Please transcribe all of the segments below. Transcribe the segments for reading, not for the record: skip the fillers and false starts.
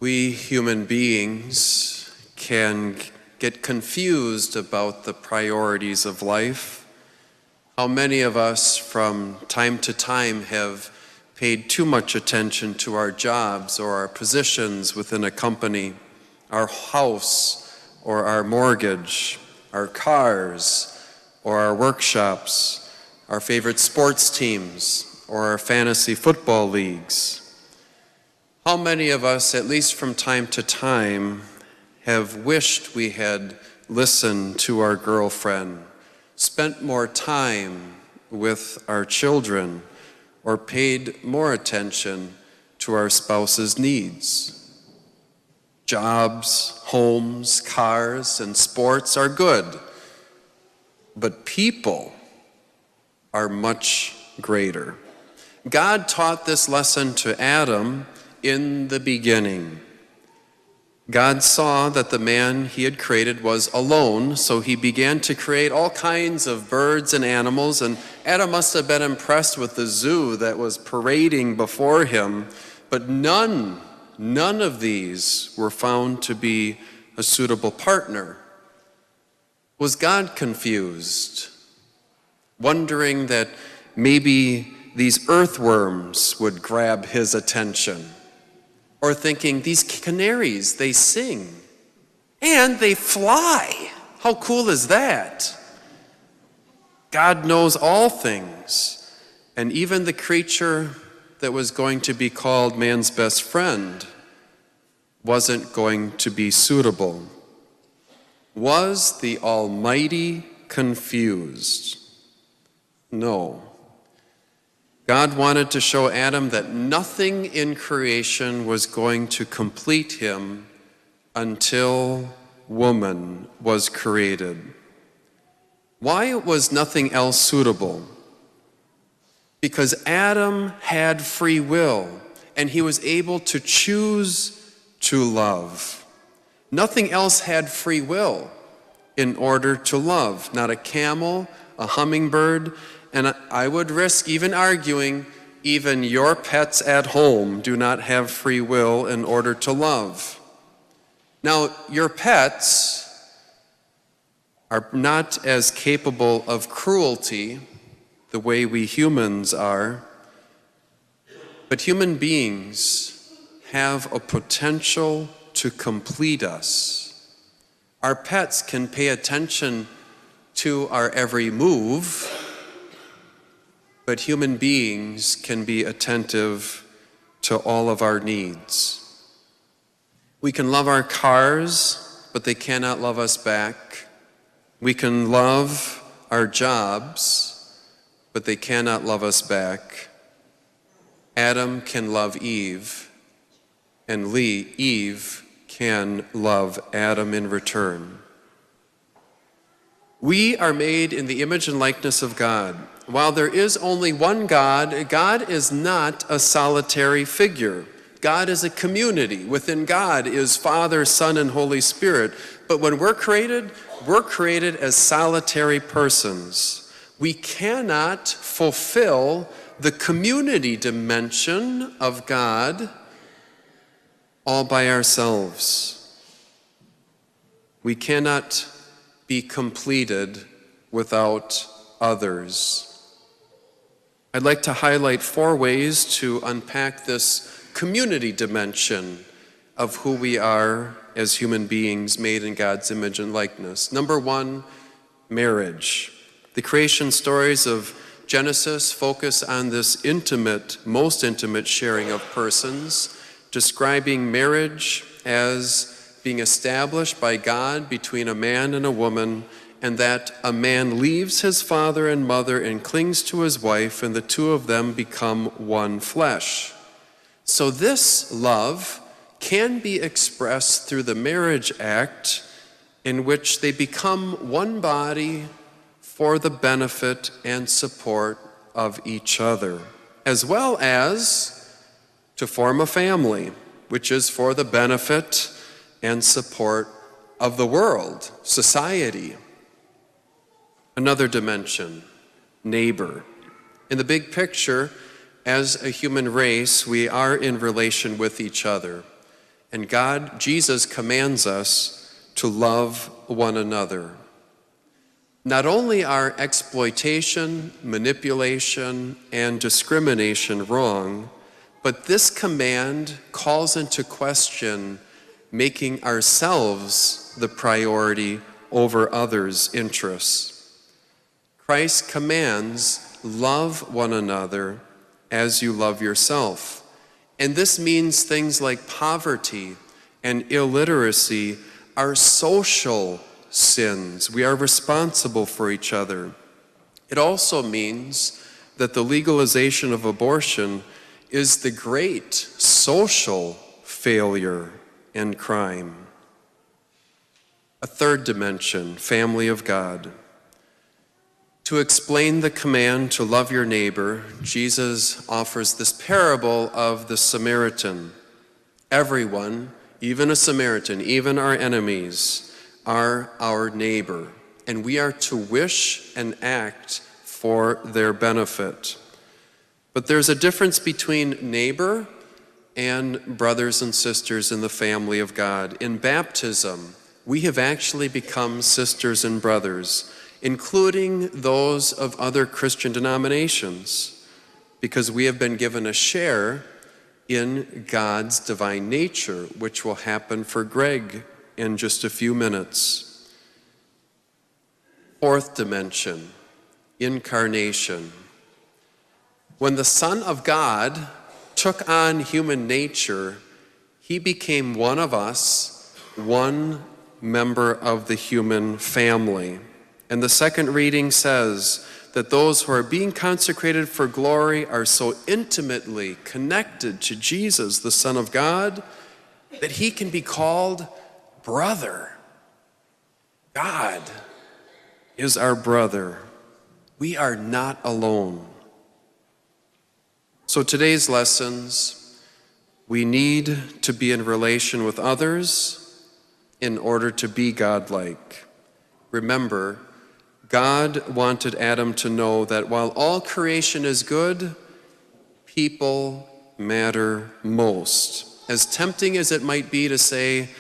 We human beings can get confused about the priorities of life. How many of us from time to time have paid too much attention to our jobs or our positions within a company, our house or our mortgage, our cars or our workshops, our favorite sports teams or our fantasy football leagues? How many of us, at least from time to time, have wished we had listened to our girlfriend, spent more time with our children, or paid more attention to our spouse's needs? Jobs, homes, cars, and sports are good, but people are much greater. God taught this lesson to Adam in the beginning. God saw that the man he had created was alone, so he began to create all kinds of birds and animals, and Adam must have been impressed with the zoo that was parading before him, but none of these were found to be a suitable partner. Was God confused, wondering that maybe these earthworms would grab his attention? Or thinking, these canaries, they sing and they fly. How cool is that? God knows all things, and even the creature that was going to be called man's best friend wasn't going to be suitable. Was the Almighty confused? No. God wanted to show Adam that nothing in creation was going to complete him until woman was created. Why was nothing else suitable? Because Adam had free will, and he was able to choose to love. Nothing else had free will in order to love. Not a camel, a hummingbird, and I would risk even arguing, even your pets at home do not have free will in order to love. Now, your pets are not as capable of cruelty the way we humans are, but human beings have a potential to complete us. Our pets can pay attention to our every move, but human beings can be attentive to all of our needs. We can love our cars, but they cannot love us back. We can love our jobs, but they cannot love us back. Adam can love Eve, and Eve can love Adam in return. We are made in the image and likeness of God. While there is only one God, God is not a solitary figure. God is a community. Within God is Father, Son, and Holy Spirit. But when we're created as solitary persons. We cannot fulfill the community dimension of God all by ourselves. We cannot be completed without others. I'd like to highlight 4 ways to unpack this community dimension of who we are as human beings made in God's image and likeness. Number 1, marriage. The creation stories of Genesis focus on this most intimate sharing of persons, describing marriage as being established by God between a man and a woman, and that a man leaves his father and mother and clings to his wife, and the two of them become one flesh. So this love can be expressed through the marriage act, in which they become one body for the benefit and support of each other, as well as to form a family, which is for the benefit and support of the world, society. Another dimension, neighbor. In the big picture, as a human race, we are in relation with each other. And Jesus commands us to love one another. Not only are exploitation, manipulation, and discrimination wrong, but this command calls into question making ourselves the priority over others' interests. Christ commands, love one another as you love yourself. And this means things like poverty and illiteracy are social sins. We are responsible for each other. It also means that the legalization of abortion is the great social failure and crime. A third dimension, family of God. To explain the command to love your neighbor, Jesus offers this parable of the Samaritan. Everyone, even a Samaritan, even our enemies, are our neighbor, and we are to wish and act for their benefit. But there's a difference between neighbor and brothers and sisters in the family of God. In baptism, we have actually become sisters and brothers, including those of other Christian denominations, because we have been given a share in God's divine nature, which will happen for Greg in just a few minutes. Fourth dimension, incarnation. When the Son of God took on human nature, he became one of us, one member of the human family. And the second reading says that those who are being consecrated for glory are so intimately connected to Jesus, the Son of God, that he can be called brother. God is our brother. We are not alone. So today's lessons, we need to be in relation with others in order to be God-like. Remember, God wanted Adam to know that while all creation is good, people matter most. As tempting as it might be to say,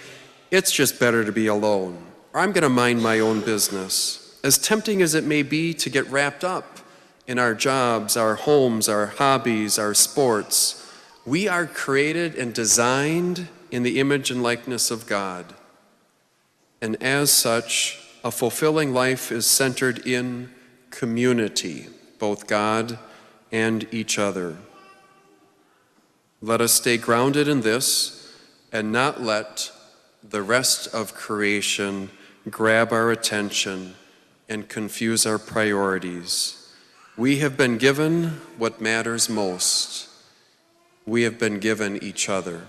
it's just better to be alone, or I'm going to mind my own business. As tempting as it may be to get wrapped up in our jobs, our homes, our hobbies, our sports, we are created and designed in the image and likeness of God. And as such, a fulfilling life is centered in community, both God and each other. Let us stay grounded in this and not let the rest of creation grab our attention and confuse our priorities. We have been given what matters most. We have been given each other.